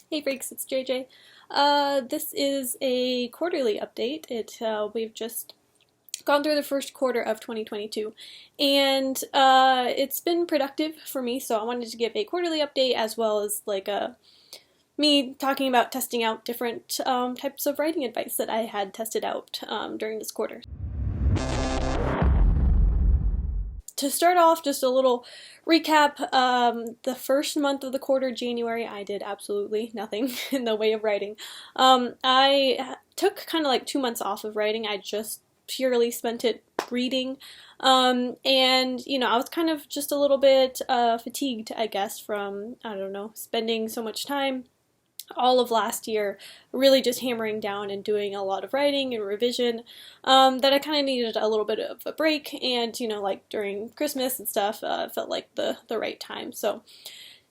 Hey freaks, it's JJ. This is a quarterly update. We've just gone through the first quarter of 2022, and it's been productive for me. So I wanted to give a quarterly update as well as me talking about testing out different types of writing advice that I had tested out during this quarter. To start off, just a little recap. The first month of the quarter, January, I did absolutely nothing in the way of writing. I took kind of like 2 months off of writing. I just purely spent it reading. And, I was kind of just a little bit fatigued, I guess, from, I don't know, spending so much time all of last year really just hammering down and doing a lot of writing and revision, that I kind of needed a little bit of a break. And like during Christmas and stuff, felt like the right time. So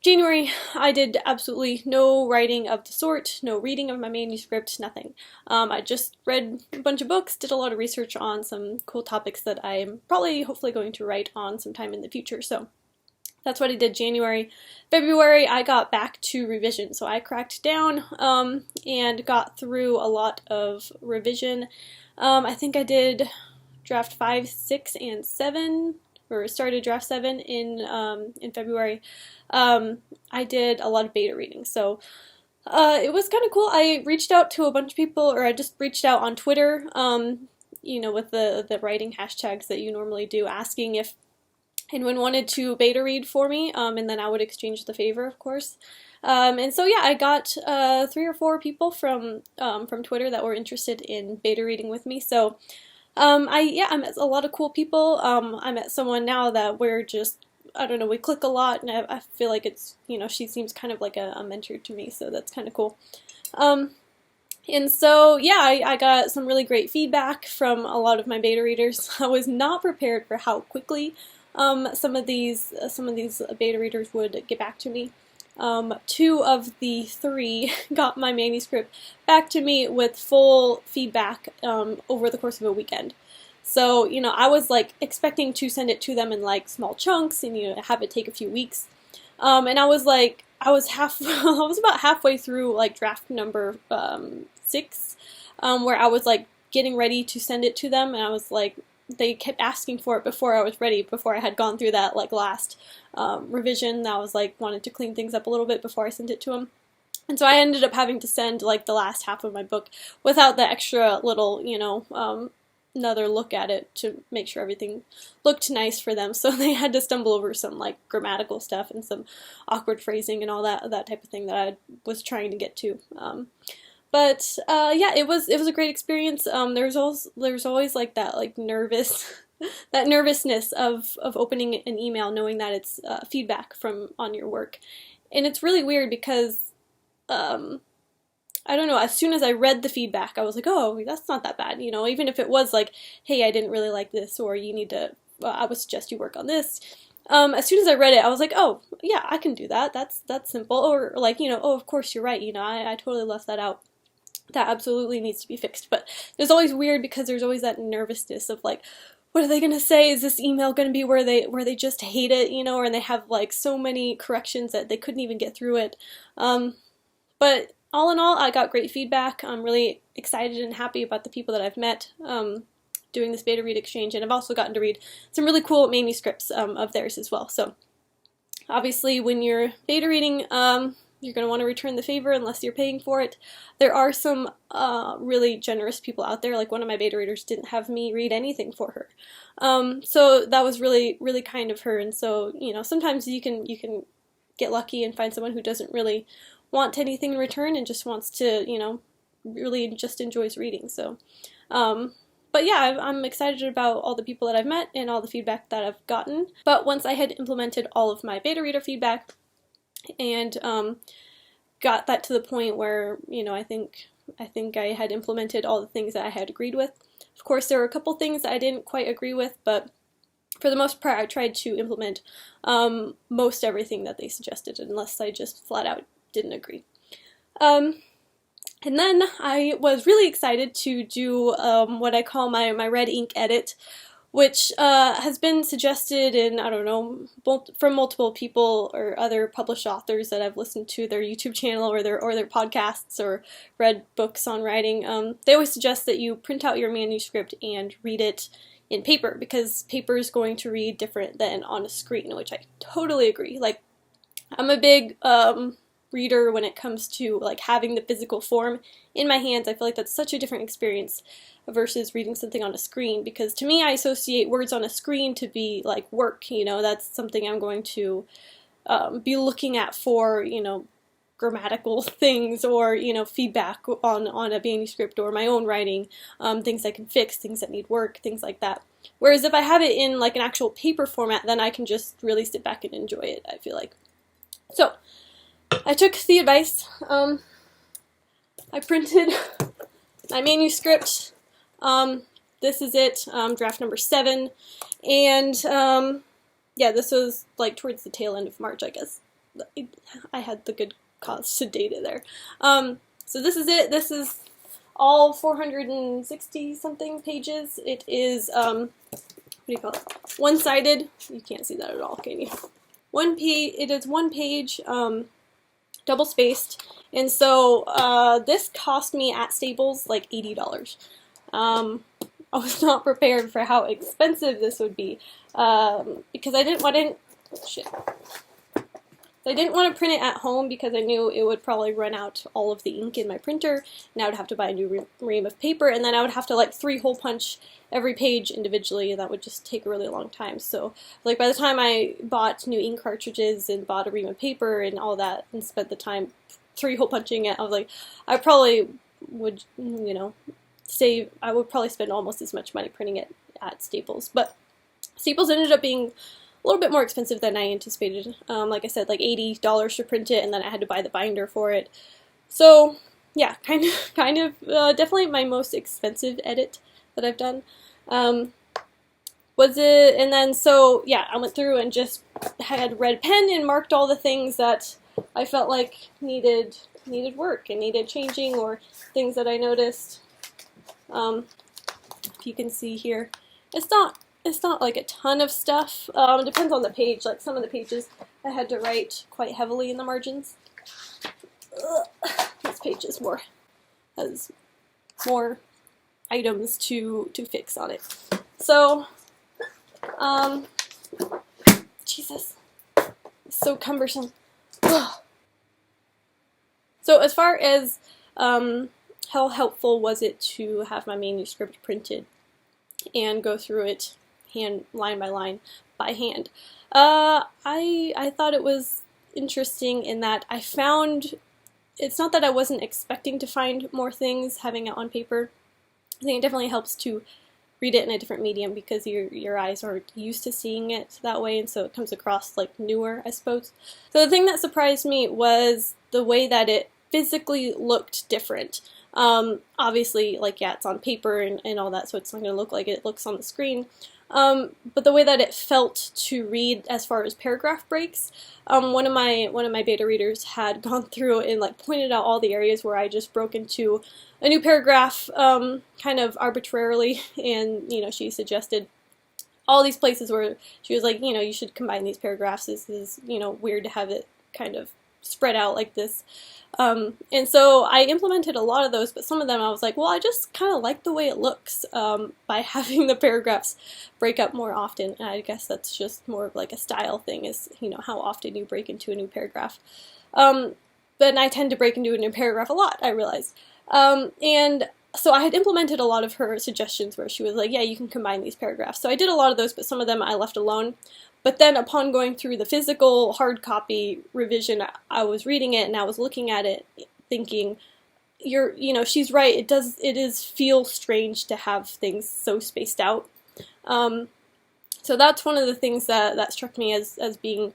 January, I did absolutely no writing of the sort, no reading of my manuscript, nothing. I just read a bunch of books, did a lot of research on some cool topics that I'm probably hopefully going to write on sometime in the future. So that's what I did January. February, I got back to revision. So I cracked down and got through a lot of revision. I think I did draft 5, 6, and 7, or started draft 7 in February. I did a lot of beta reading. So it was kind of cool. I reached out to a bunch of people, or I just reached out on Twitter, with the writing hashtags that you normally do, asking if anyone wanted to beta read for me, and then I would exchange the favor, of course. And so yeah, I got 3 or 4 people from Twitter that were interested in beta reading with me. So I met a lot of cool people. I met someone now that we're just, I don't know, we click a lot, and I feel like it's, she seems kind of like a mentor to me, so that's kind of cool. And so, yeah, I got some really great feedback from a lot of my beta readers. I was not prepared for how quickly some of these beta readers would get back to me. 2 of the 3 got my manuscript back to me with full feedback over the course of a weekend. So, I was like expecting to send it to them in like small chunks and have it take a few weeks. And I was about halfway through like draft number 6, where I was like getting ready to send it to them, and I was like, they kept asking for it before I was ready, before I had gone through that like last revision. I was like wanted to clean things up a little bit before I sent it to them. And so I ended up having to send like the last half of my book without the extra little, another look at it to make sure everything looked nice for them. So they had to stumble over some like grammatical stuff and some awkward phrasing and all that type of thing that I was trying to get to. But yeah, it was a great experience. There's always like that like that nervousness of opening an email, knowing that it's feedback on your work, and it's really weird because I don't know. As soon as I read the feedback, I was like, oh, that's not that bad. Even if it was like, hey, I didn't really like this, or you need to, I would suggest you work on this. As soon as I read it, I was like, oh, yeah, I can do that. That's simple. Or like, oh, of course you're right. I totally left that out. That absolutely needs to be fixed. But there's always weird because there's always that nervousness of like, what are they gonna say? Is this email gonna be where they just hate it, or they have like so many corrections that they couldn't even get through it. But all in all, I got great feedback. I'm really excited and happy about the people that I've met doing this beta read exchange, and I've also gotten to read some really cool manuscripts of theirs as well. So obviously, when you're beta reading, you're going to want to return the favor unless you're paying for it. There are some really generous people out there. Like one of my beta readers didn't have me read anything for her. So that was really, really kind of her. And so, sometimes you can get lucky and find someone who doesn't really want anything in return and just wants to, really just enjoys reading. So, but yeah, I'm excited about all the people that I've met and all the feedback that I've gotten. But once I had implemented all of my beta reader feedback, and got that to the point where, I think I had implemented all the things that I had agreed with. Of course, there were a couple things that I didn't quite agree with, but for the most part, I tried to implement most everything that they suggested, unless I just flat out didn't agree. And then I was really excited to do what I call my red ink edit, which has been suggested in, I don't know, from multiple people or other published authors that I've listened to their YouTube channel or their podcasts or read books on writing. They always suggest that you print out your manuscript and read it in paper, because paper is going to read different than on a screen, which I totally agree. Like, I'm a big reader when it comes to like having the physical form in my hands. I feel like that's such a different experience versus reading something on a screen, because to me I associate words on a screen to be like work, you know, that's something I'm going to be looking at for, you know, grammatical things or, you know, feedback on a manuscript or my own writing, things I can fix, things that need work, things like that. Whereas if I have it in like an actual paper format, then I can just really sit back and enjoy it, I feel like. So I took the advice. I printed my manuscript. This is it, draft number 7, and yeah, this was like towards the tail end of March, I guess. I had the good cause to date it there. So this is it. This is all 460 something pages. It is what do you call it? One-sided. You can't see that at all, can you? It is one page, double spaced, and so this cost me at Staples like $80. I was not prepared for how expensive this would be, because I didn't want to print it at home, because I knew it would probably run out all of the ink in my printer, and I would have to buy a new ream of paper, and then I would have to like 3-hole punch every page individually, and that would just take a really long time. So like by the time I bought new ink cartridges and bought a ream of paper and all that and spent the time 3-hole punching it, I was like, I probably would, you know, I would probably spend almost as much money printing it at Staples. But Staples ended up being a little bit more expensive than I anticipated. Like I said, like $80 to print it, and then I had to buy the binder for it. So yeah, kind of definitely my most expensive edit that I've done. Was it? And then so yeah, I went through and just had red pen and marked all the things that I felt like needed work and needed changing, or things that I noticed. If you can see here, it's not like a ton of stuff. It depends on the page. Like some of the pages I had to write quite heavily in the margins. This page is has more items to fix on it. So, Jesus, it's so cumbersome. So as far as how helpful was it to have my manuscript printed and go through it line by line by hand? I thought it was interesting in that I found, it's not that I wasn't expecting to find more things having it on paper. I think it definitely helps to read it in a different medium, because your eyes aren't used to seeing it that way, and so it comes across like newer, I suppose. So the thing that surprised me was the way that it physically looked different. Obviously, like, yeah, it's on paper and all that, so it's not going to look like it looks on the screen. But the way that it felt to read as far as paragraph breaks, one of my beta readers had gone through and like pointed out all the areas where I just broke into a new paragraph, kind of arbitrarily, and, you know, she suggested all these places where she was like, you know, you should combine these paragraphs. This is, you know, weird to have it kind of spread out like this. And so I implemented a lot of those, but some of them I was like, well, I just kind of like the way it looks by having the paragraphs break up more often. And I guess that's just more of like a style thing, is, you know, how often you break into a new paragraph. But I tend to break into a new paragraph a lot, I realized. And so I had implemented a lot of her suggestions where she was like, yeah, you can combine these paragraphs. So I did a lot of those, but some of them I left alone. But then upon going through the physical hard copy revision, I was reading it and I was looking at it thinking, you know, she's right. It is feel strange to have things so spaced out. So that's one of the things that struck me as being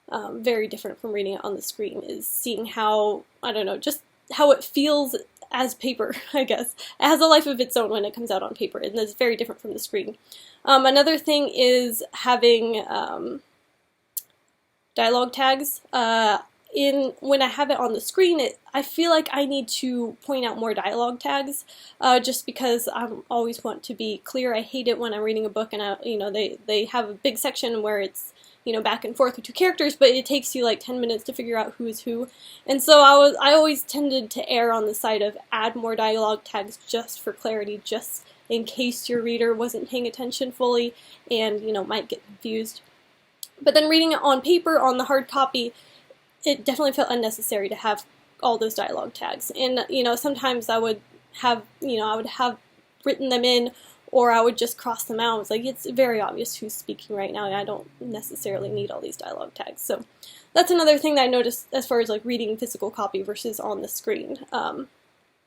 very different from reading it on the screen, is seeing how, I don't know, just how it feels as paper, I guess. It has a life of its own when it comes out on paper, and it's very different from the screen. Another thing is having dialogue tags. when I have it on the screen, I feel like I need to point out more dialogue tags, just because I always want to be clear. I hate it when I'm reading a book and they have a big section where it's back and forth with two characters, but it takes you like 10 minutes to figure out who is who. And so I always tended to err on the side of add more dialogue tags just for clarity, just in case your reader wasn't paying attention fully and might get confused. But then reading it on paper, on the hard copy, it definitely felt unnecessary to have all those dialogue tags. And sometimes I would have written them in, or I would just cross them out. It's like, it's very obvious who's speaking right now, and I don't necessarily need all these dialogue tags. So that's another thing that I noticed as far as like reading physical copy versus on the screen.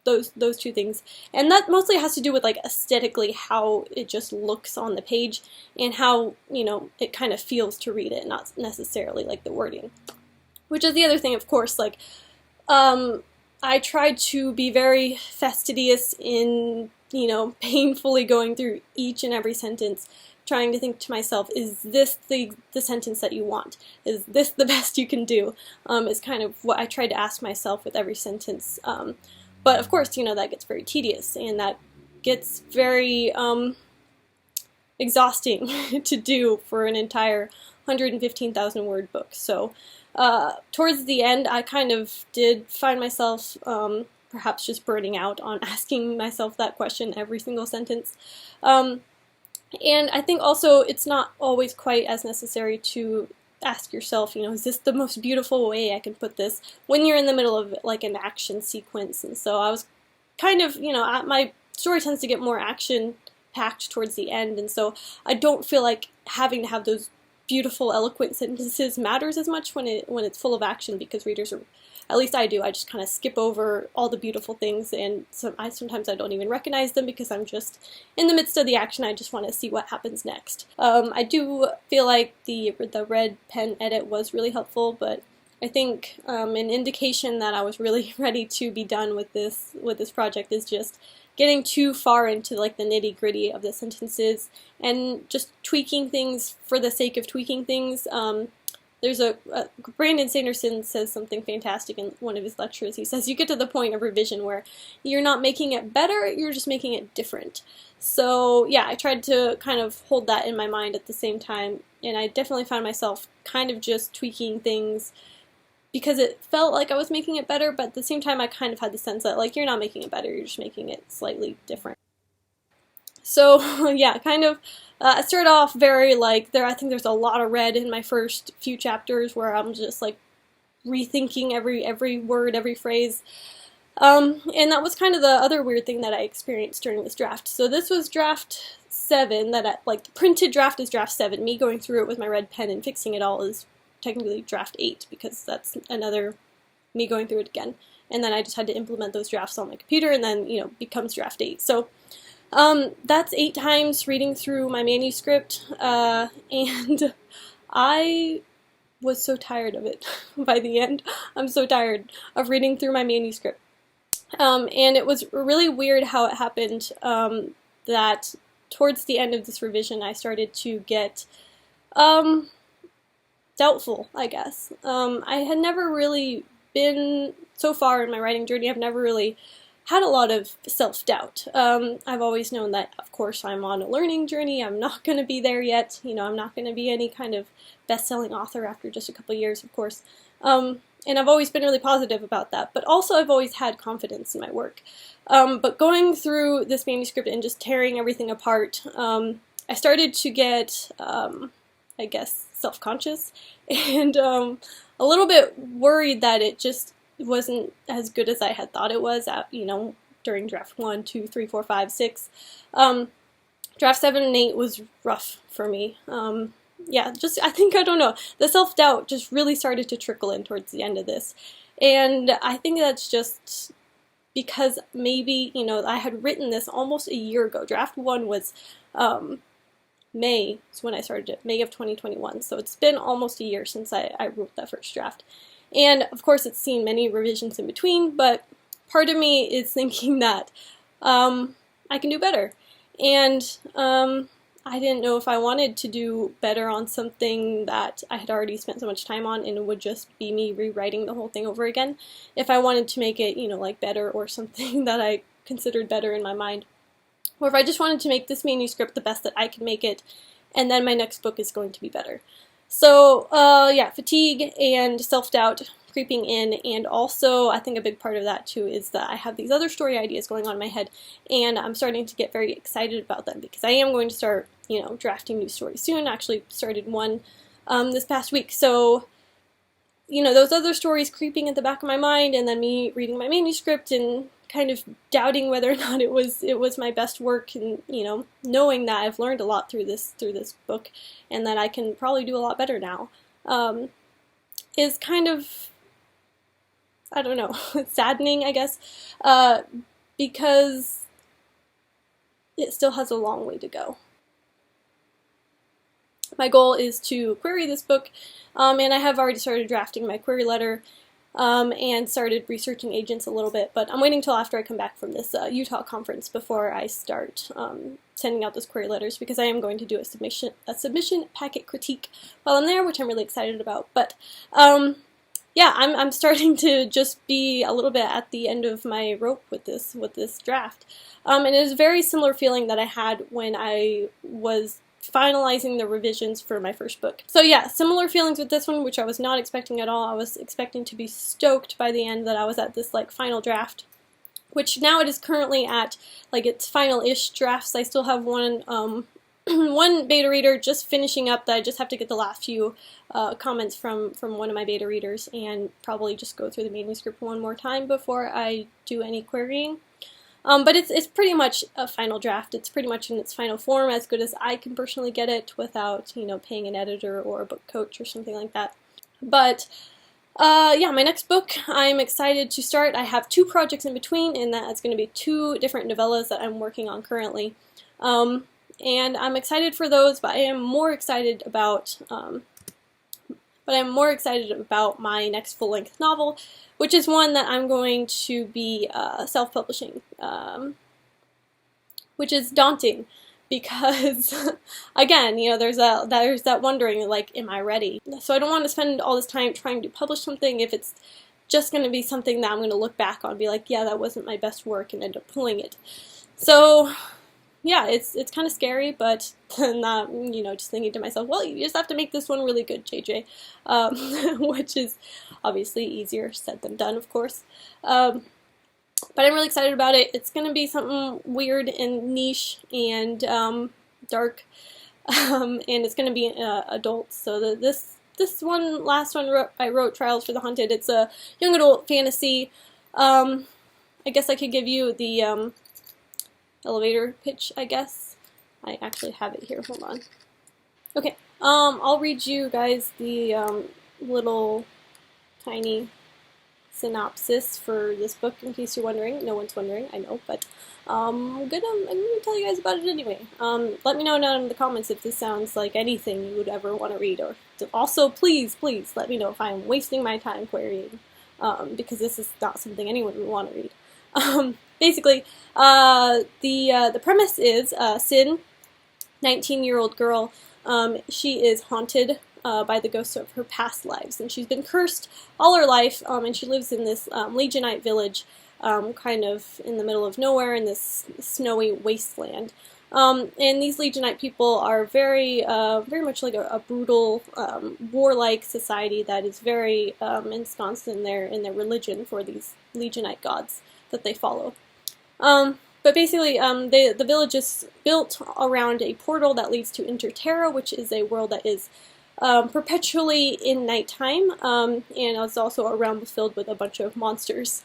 Those two things, and that mostly has to do with like aesthetically how it just looks on the page and how it kind of feels to read it, not necessarily like the wording. Which is the other thing, of course. Like, I tried to be very fastidious in painfully going through each and every sentence, trying to think to myself, is this the sentence that you want? Is this the best you can do? Is kind of what I tried to ask myself with every sentence. But of course, that gets very tedious, and that gets very exhausting to do for an entire 115,000 word book. So towards the end, I kind of did find myself perhaps just burning out on asking myself that question every single sentence. And I think also it's not always quite as necessary to ask yourself, is this the most beautiful way I can put this, when you're in the middle of like an action sequence. And so I was kind of, my story tends to get more action packed towards the end, and so I don't feel like having to have those beautiful, eloquent sentences matters as much when it's full of action, because readers are, at least I do, I just kind of skip over all the beautiful things, and sometimes I don't even recognize them because I'm just in the midst of the action. I just want to see what happens next. I do feel like the red pen edit was really helpful, but I think an indication that I was really ready to be done with this project is just getting too far into like the nitty-gritty of the sentences and just tweaking things for the sake of tweaking things. There's Brandon Sanderson says something fantastic in one of his lectures. He says you get to the point of revision where you're not making it better, you're just making it different. So yeah, I tried to kind of hold that in my mind at the same time, and I definitely found myself kind of just tweaking things because it felt like I was making it better, but at the same time I kind of had the sense that like you're not making it better, you're just making it slightly different. So yeah, kind of I started off very like I think there's a lot of red in my first few chapters where I'm just like rethinking every word, every phrase. And that was kind of the other weird thing that I experienced during this draft. So this was draft 7, like the printed draft is draft 7. Me going through it with my red pen and fixing it all is technically draft 8, because that's another me going through it again. And then I just had to implement those drafts on my computer, and then, becomes draft 8. So that's 8 times reading through my manuscript, and I was so tired of it by the end. I'm so tired of reading through my manuscript. And it was really weird how it happened, that towards the end of this revision I started to get doubtful, I guess. I had never really been, so far in my writing journey, I've never really had a lot of self-doubt. I've always known that, of course, I'm on a learning journey. I'm not going to be there yet. I'm not going to be any kind of best-selling author after just a couple years, of course. And I've always been really positive about that. But also I've always had confidence in my work. But going through this manuscript and just tearing everything apart, I started to get, I guess, self-conscious and a little bit worried that it just wasn't as good as I had thought it was at, during draft 1, 2, 3, 4, 5, 6. Draft 7 and 8 was rough for me. Yeah, I don't know, the self-doubt just really started to trickle in towards the end of this. And I think that's just because maybe, I had written this almost a year ago. Draft 1 was May is when I started it, May of 2021. So it's been almost a year since I wrote that first draft. And of course it's seen many revisions in between, but part of me is thinking that I can do better. And I didn't know if I wanted to do better on something that I had already spent so much time on and it would just be me rewriting the whole thing over again. If I wanted to make it, like better or something that I considered better in my mind. Or if I just wanted to make this manuscript the best that I can make it, and then my next book is going to be better. So, yeah, fatigue and self-doubt creeping in, and also I think a big part of that too is that I have these other story ideas going on in my head, and I'm starting to get very excited about them because I am going to start, drafting new stories soon. I actually started one this past week, so those other stories creeping at the back of my mind, and then me reading my manuscript and kind of doubting whether or not it was my best work, and knowing that I've learned a lot through this book, and that I can probably do a lot better now, is kind of, I don't know, saddening, I guess, because it still has a long way to go. My goal is to query this book, and I have already started drafting my query letter, and started researching agents a little bit, but I'm waiting till after I come back from this Utah conference before I start sending out those query letters, because I am going to do a submission packet critique while I'm there, which I'm really excited about. But yeah, I'm starting to just be a little bit at the end of my rope with this draft, and it is a very similar feeling that I had when I was finalizing the revisions for my first book. So yeah, similar feelings with this one, which I was not expecting at all. I was expecting to be stoked by the end that I was at this final draft, which now it is currently at its final-ish drafts. I still have one one beta reader just finishing up that I just have to get the last few comments from one of my beta readers, and probably just go through the manuscript one more time before I do any querying. But it's pretty much a final draft. It's pretty much in its final form, as good as I can personally get it without, paying an editor or a book coach or something like that. But yeah, my next book I'm excited to start. I have 2 projects in between, and that's going to be 2 different novellas that I'm working on currently. And I'm excited for those, but I am more excited about my next full-length novel, which is one that I'm going to be self-publishing, which is daunting because, again, there's that wondering, am I ready? So I don't want to spend all this time trying to publish something if it's just going to be something that I'm going to look back on and be like, yeah, that wasn't my best work, and end up pulling it. So yeah, it's kind of scary, but not, just thinking to myself, well, you just have to make this one really good, JJ, which is obviously easier said than done, of course. But I'm really excited about it. It's going to be something weird and niche and dark, and it's going to be adult. So this last one I wrote, Trials for the Haunted. It's a young adult fantasy. I guess I could give you the elevator pitch, I guess. I actually have it here, hold on. Okay, I'll read you guys the little tiny synopsis for this book, in case you're wondering. No one's wondering, I know, but I'm gonna tell you guys about it anyway. Let me know down in the comments if this sounds like anything you would ever want to read, or also please let me know if I'm wasting my time querying, because this is not something anyone would want to read. Basically, the premise is Sin, 19-year-old girl. She is haunted by the ghosts of her past lives, and she's been cursed all her life. And she lives in this Legionite village, kind of in the middle of nowhere in this snowy wasteland. And these Legionite people are very much like a brutal, warlike society that is very ensconced in their religion for these Legionite gods that they follow. But basically, the village is built around a portal that leads to Interterra, which is a world that is perpetually in nighttime, and it's also a realm filled with a bunch of monsters.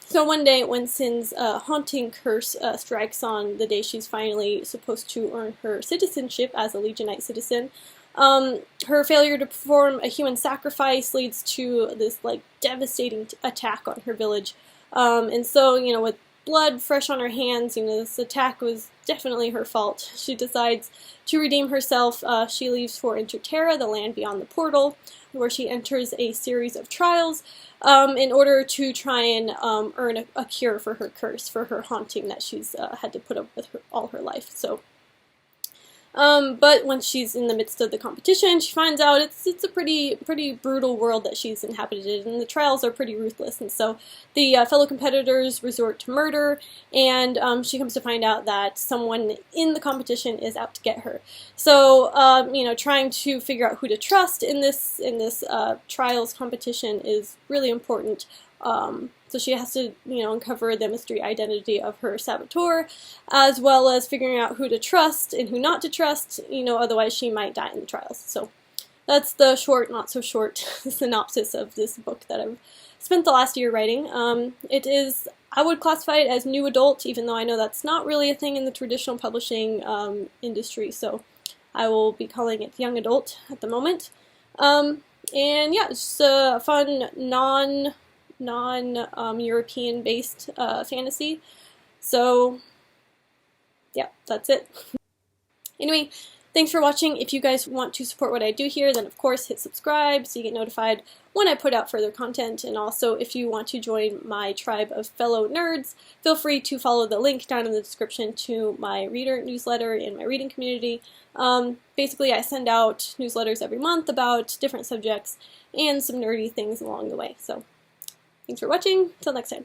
So one day, when Sin's haunting curse strikes on the day she's finally supposed to earn her citizenship as a Legionite citizen, her failure to perform a human sacrifice leads to this devastating attack on her village. And so, with blood fresh on her hands, this attack was definitely her fault. She decides to redeem herself. She leaves for Interterra, the land beyond the portal, where she enters a series of trials in order to try and earn a cure for her curse, for her haunting that she's had to put up with all her life. So But when she's in the midst of the competition, she finds out it's a pretty brutal world that she's inhabited, and the trials are pretty ruthless. And so the fellow competitors resort to murder, and she comes to find out that someone in the competition is out to get her. So you know, trying to figure out who to trust in this trials competition is really important. So she has to, you know, uncover the mystery identity of her saboteur, as well as figuring out who to trust and who not to trust, you know, otherwise she might die in the trials. So that's the short, not so short synopsis of this book that I've spent the last year writing. It is, I would classify it as new adult, even though I know that's not really a thing in the traditional publishing industry, so I will be calling it young adult at the moment. And yeah, it's just a fun, non-European based fantasy. So yeah, that's it. Anyway, thanks for watching. If you guys want to support what I do here, then of course hit subscribe so you get notified when I put out further content. And also, if you want to join my tribe of fellow nerds, feel free to follow the link down in the description to my reader newsletter in my reading community. Basically, I send out newsletters every month about different subjects and some nerdy things along the way. So thanks for watching. Till next time.